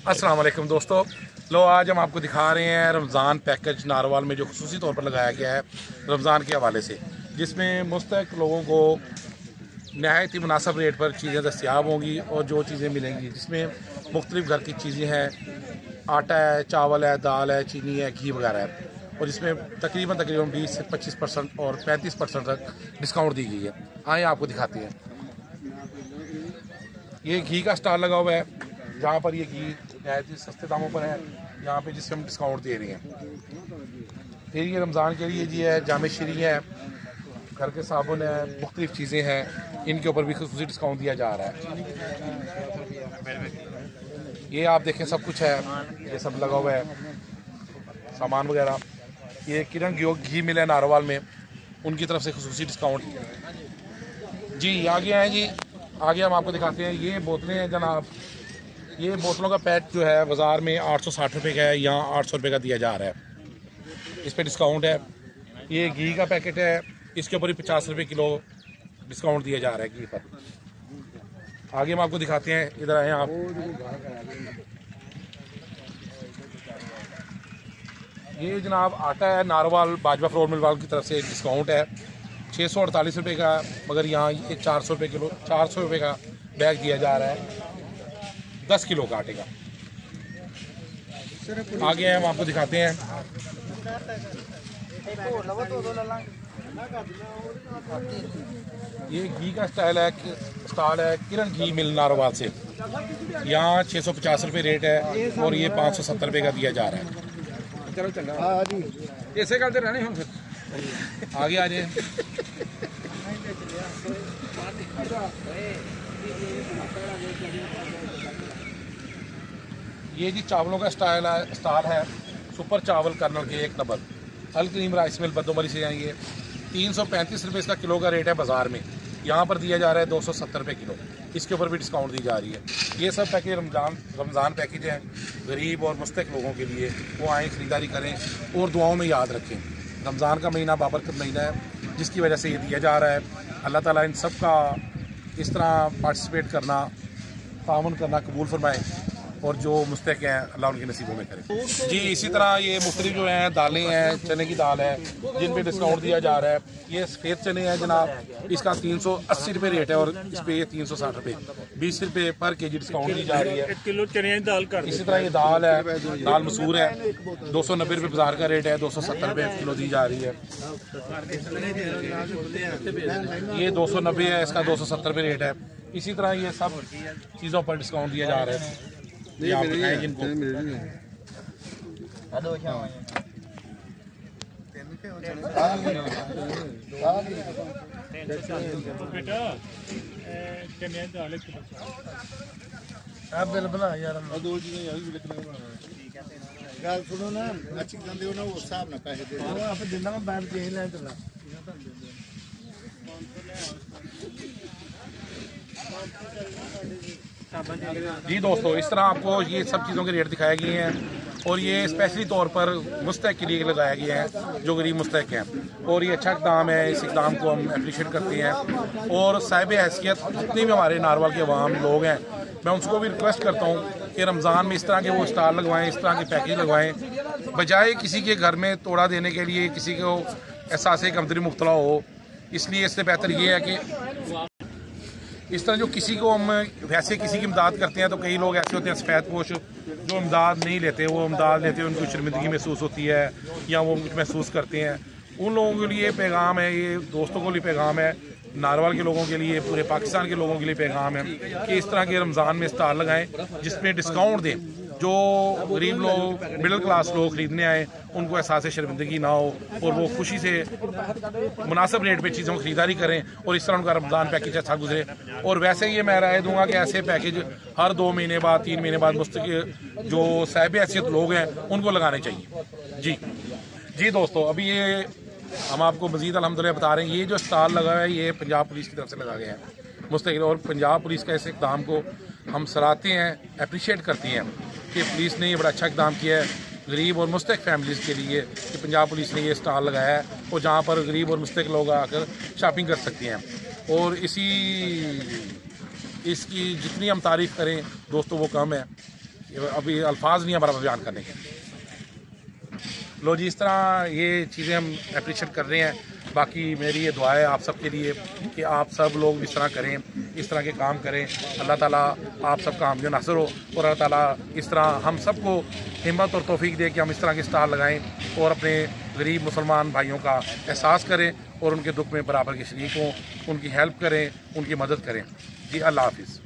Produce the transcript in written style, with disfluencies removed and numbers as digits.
अस्सलाम वालेकुम दोस्तों, लो आज हम आपको दिखा रहे हैं रमज़ान पैकेज नारोवाल में जो खुसूसी तौर पर लगाया गया है रमज़ान के हवाले से, जिसमें मुस्तहिक लोगों को नहायत ही मुनासिब रेट पर चीज़ें दस्तियाब होंगी और जो चीज़ें मिलेंगी जिसमें मुख्तलिफ़ घर की चीज़ें हैं, आटा है, चावल है, दाल है, चीनी है, घी वगैरह है, और जिसमें तकरीबन 20 से 25% और 35% तक डिस्काउंट दी गई है। आए आपको दिखाते हैं। ये घी का स्टॉल लगा हुआ है, जहाँ पर ये घी नहायत ही सस्ते दामों पर है, यहाँ पे जिससे हम डिस्काउंट दे रहे हैं। फिर ये रमज़ान के लिए जी है, जामे श्री है, घर के साबुन है, मुख्तलिफ चीज़ें हैं, इनके ऊपर भी खुसूसी डिस्काउंट दिया जा रहा है। ये आप देखें सब कुछ है, ये सब लगा हुआ है सामान वगैरह। ये किरण घी मिल है नारोवाल में, उनकी तरफ से खुसूसी डिस्काउंट। जी आगे आए जी, आगे हम आपको दिखाते हैं। ये बोतलें हैं जनाब, ये बोतलों का पैक जो है बाज़ार में 860 रुपये का है, यहाँ 800 रुपये का दिया जा रहा है, इस पर डिस्काउंट है। ये घी का पैकेट है, इसके ऊपर ही 50 रुपये किलो डिस्काउंट दिया जा रहा है घी पर। आगे हम आपको दिखाते हैं, इधर आए आप। ये जनाब आटा है, नारोवाल बाजवा फ्लोर मिल वालों की तरफ से डिस्काउंट है, 648 रुपये का, मगर यहाँ ये 400 रुपये किलो, 400 रुपये का बैग दिया जा रहा है 10 किलो का आटे का। आगे हम आपको दिखाते हैं। ये घी का स्टाल है किरण घी मिल नारोवाल से, यहाँ 650 रुपये रेट है और ये 570 रुपये का दिया जा रहा है। चलो चलो ऐसे करते रहने हम, फिर आगे आ जाए। ये जी चावलों का स्टाल है, सुपर चावल कर्नल के 1 नंबर अल क्रीम राइस मिल बदोमरी से आएंगे। 335 रुपये इसका किलो का रेट है बाज़ार में, यहाँ पर दिया जा रहा है 270 रुपये किलो, इसके ऊपर भी डिस्काउंट दी जा रही है। ये सब पैकेज रमज़ान पैकेज हैं गरीब और मुस्तहिक लोगों के लिए। वो आएँ, ख़रीदारी करें और दुआओं में याद रखें। रमज़ान का महीना बाबरकत महीना है, जिसकी वजह से ये दिया जा रहा है। अल्लाह ताला इन सब का इस तरह पार्टिसिपेट करना, ताउन करना कबूल फरमाए, और जो मुस्तहिक हैं अल्लाह उनके नसीबों में करे। जी इसी तरह ये मुख्तलिफ जो हैं दालें हैं, चने की दाल है, जिन पे डिस्काउंट दिया जा रहा है। ये सफ़ेद चने हैं जनाब, इसका 380 रुपये रेट है और इस पर 360 रुपये, 20 रुपये पर केजी डिस्काउंट दी जा रही है। किलो चने दाल कर। इसी तरह ये दाल है, दाल मसूर है, 290 रुपये बाजार का रेट है, 270 रुपये किलो दी जा रही है। ये 290 है, इसका 270 रुपये रेट है। इसी तरह ये सब चीज़ों पर डिस्काउंट दिया जा रहा है। आप दिखाएं जिनको। आप बिल बना यार, दो चीजें यार गल सुनो ना, अच्छी खाते हो ना, उस हिसाब ना पैसे दे दो। आप दिन में बैठ के ले चला। जी दोस्तों, इस तरह आपको ये सब चीज़ों के रेट दिखाए गए हैं, और ये स्पेशली तौर पर मुस्तहिक के लिए लगाया गया है जो गरीब मुस्तहिक हैं, और ये अच्छा इक़दाम है। इस इक़दाम को हम अप्रिशिएट करते हैं, और साहिब हैसियत जितने भी हमारे नारोवाल के अवाम लोग हैं, मैं उनको भी रिक्वेस्ट करता हूँ कि रमज़ान में इस तरह के वो स्टॉल लगवाएँ, इस तरह के पैकेज लगवाएँ, बजाय किसी के घर में तोड़ा देने के लिए किसी को एहसास कमतरी मुब्तला हो। इसलिए इससे बेहतर ये है कि इस तरह जो किसी को हम वैसे किसी की इमदाद करते हैं, तो कई लोग ऐसे होते हैं सफ़ेद पोश जो इमदाद नहीं लेते, वो इमदाद लेते हैं, उनको शर्मिंदगी महसूस होती है या वो महसूस करते हैं। उन लोगों के लिए पैगाम है, ये दोस्तों को लिए पैगाम है, नारोवाल के लोगों के लिए, पूरे पाकिस्तान के लोगों के लिए पैगाम है कि इस तरह के रमज़ान में स्टॉल लगाएं जिसमें डिस्काउंट दें। जो गरीब लोग, मिडिल क्लास लोग ख़रीदने आए, उनको एहसास शर्मिंदगी ना हो और वो खुशी से मुनासिब रेट पे चीज़ों की ख़रीदारी करें, और इस तरह उनका रमज़ान पैकेज अच्छा गुजरे। और वैसे ही मैं राय दूंगा कि ऐसे पैकेज हर 2 महीने बाद, 3 महीने बाद मुस्तकिल जो साहिब हैसियत लोग हैं उनको लगाने चाहिए। जी दोस्तों, अभी ये हम आपको मज़ीद अल्हम्दुलिल्लाह बता रहे हैं। ये जो स्टॉल लगा है ये पंजाब पुलिस की तरफ से लगा गया है मुस्तकिल, और पंजाब पुलिस का इस इक़दाम को हम सराहते हैं, अप्रिशिएट करते हैं कि पुलिस ने ये बड़ा अच्छा इक़दाम किया है गरीब और मुस्तहिक फैमिलीज़ के लिए, कि पंजाब पुलिस ने ये स्टॉल लगाया है और जहाँ पर गरीब और मुस्तहिक लोग आकर शॉपिंग कर सकते हैं। और इसकी जितनी हम तारीफ़ करें दोस्तों वो कम है। अभी अल्फाज नहीं हमारा बयान करने के। लो जी, इस तरह ये चीज़ें हम अप्रिशिएट कर रहे हैं। बाकी मेरी ये दुआ है आप सब के लिए कि आप सब लोग इस तरह करें, इस तरह के काम करें। अल्लाह ताला आप सबका हम जो नासिर हो, और अल्लाह ताला इस तरह हम सबको हिम्मत और तौफीक दे कि हम इस तरह के स्टाल लगाएं और अपने गरीब मुसलमान भाइयों का एहसास करें और उनके दुख में बराबर के शरीक हों, उनकी हेल्प करें, उनकी मदद करें। जी, अल्लाह हाफिज़।